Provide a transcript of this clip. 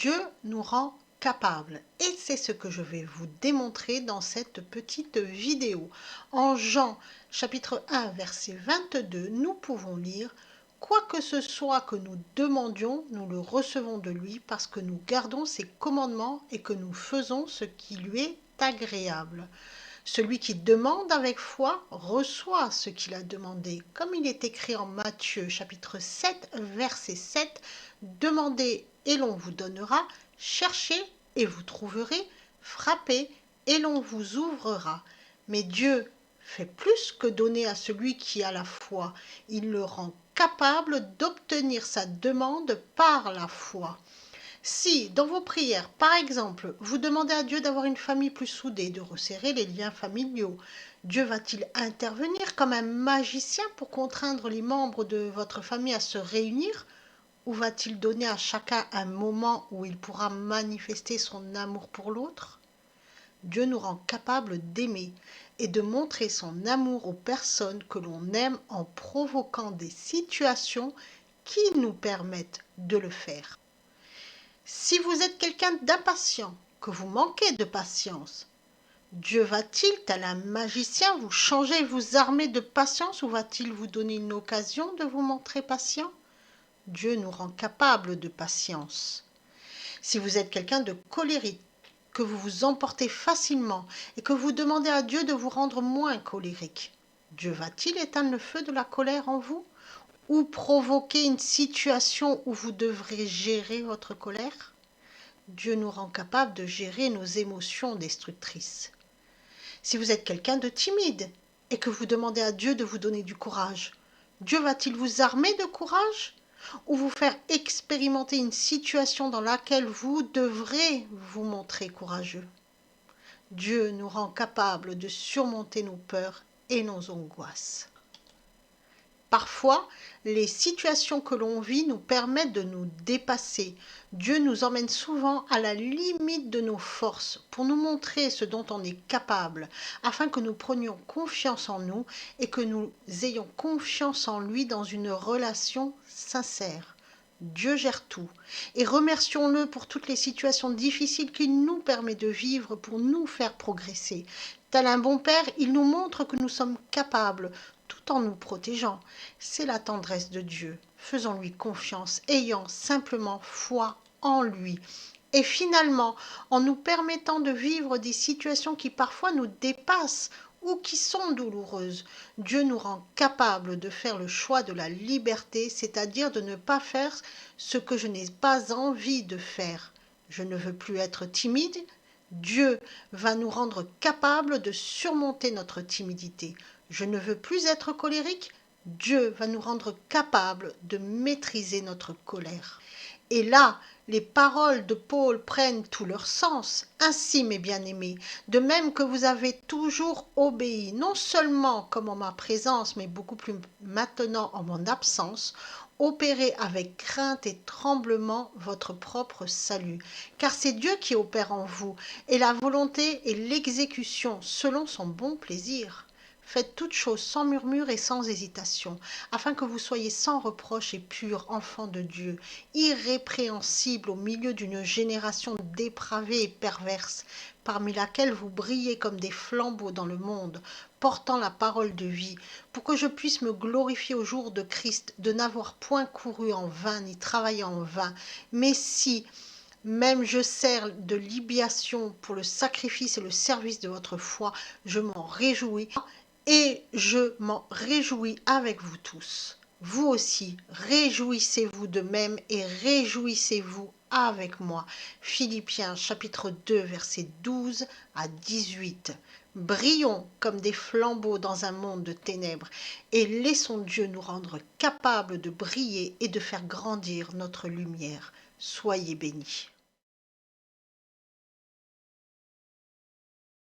Dieu nous rend capables. Et c'est ce que je vais vous démontrer dans cette petite vidéo. En Jean chapitre 1 verset 22, nous pouvons lire « Quoi que ce soit que nous demandions, nous le recevons de lui parce que nous gardons ses commandements et que nous faisons ce qui lui est agréable. » Celui qui demande avec foi reçoit ce qu'il a demandé. Comme il est écrit en Matthieu chapitre 7 verset 7, « Demandez et l'on vous donnera, cherchez et vous trouverez, frappez et l'on vous ouvrira. » Mais Dieu fait plus que donner à celui qui a la foi. Il le rend capable d'obtenir sa demande par la foi. Si, dans vos prières, par exemple, vous demandez à Dieu d'avoir une famille plus soudée, de resserrer les liens familiaux, Dieu va-t-il intervenir comme un magicien pour contraindre les membres de votre famille à se réunir? Ou va-t-il donner à chacun un moment où il pourra manifester son amour pour l'autre? Dieu nous rend capables d'aimer et de montrer son amour aux personnes que l'on aime en provoquant des situations qui nous permettent de le faire. Si vous êtes quelqu'un d'impatient, que vous manquez de patience, Dieu va-t-il, tel un magicien, vous changer et vous armer de patience ou va-t-il vous donner une occasion de vous montrer patient? Dieu nous rend capables de patience. Si vous êtes quelqu'un de colérique, que vous vous emportez facilement et que vous demandez à Dieu de vous rendre moins colérique, Dieu va-t-il éteindre le feu de la colère en vous ou provoquer une situation où vous devrez gérer votre colère? Dieu nous rend capables de gérer nos émotions destructrices. Si vous êtes quelqu'un de timide et que vous demandez à Dieu de vous donner du courage, Dieu va-t-il vous armer de courage ou vous faire expérimenter une situation dans laquelle vous devrez vous montrer courageux? Dieu nous rend capables de surmonter nos peurs et nos angoisses. Parfois, les situations que l'on vit nous permettent de nous dépasser. Dieu nous emmène souvent à la limite de nos forces pour nous montrer ce dont on est capable, afin que nous prenions confiance en nous et que nous ayons confiance en lui dans une relation sincère. Dieu gère tout et remercions-le pour toutes les situations difficiles qu'il nous permet de vivre pour nous faire progresser. Tel un bon père, il nous montre que nous sommes capables tout en nous protégeant. C'est la tendresse de Dieu. Faisons-lui confiance, ayant simplement foi en lui. Et finalement, en nous permettant de vivre des situations qui parfois nous dépassent ou qui sont douloureuses, Dieu nous rend capables de faire le choix de la liberté, c'est-à-dire de ne pas faire ce que je n'ai pas envie de faire. Je ne veux plus être timide. Dieu va nous rendre capables de surmonter notre timidité. Je ne veux plus être colérique. Dieu va nous rendre capables de maîtriser notre colère. Et là, les paroles de Paul prennent tout leur sens. Ainsi, mes bien-aimés, de même que vous avez toujours obéi, non seulement comme en ma présence, mais beaucoup plus maintenant en mon absence, opérez avec crainte et tremblement votre propre salut. Car c'est Dieu qui opère en vous, et la volonté et l'exécution selon son bon plaisir. Faites toutes choses sans murmure et sans hésitation, afin que vous soyez sans reproche et purs enfants de Dieu, irrépréhensibles au milieu d'une génération dépravée et perverse, parmi laquelle vous brillez comme des flambeaux dans le monde, portant la parole de vie, pour que je puisse me glorifier au jour de Christ, de n'avoir point couru en vain ni travaillé en vain, mais si même je sers de libation pour le sacrifice et le service de votre foi, je m'en réjouis et je m'en réjouis avec vous tous. Vous aussi, réjouissez-vous de même et réjouissez-vous avec moi. Philippiens chapitre 2 versets 12 à 18. Brillons comme des flambeaux dans un monde de ténèbres et laissons Dieu nous rendre capables de briller et de faire grandir notre lumière. Soyez bénis.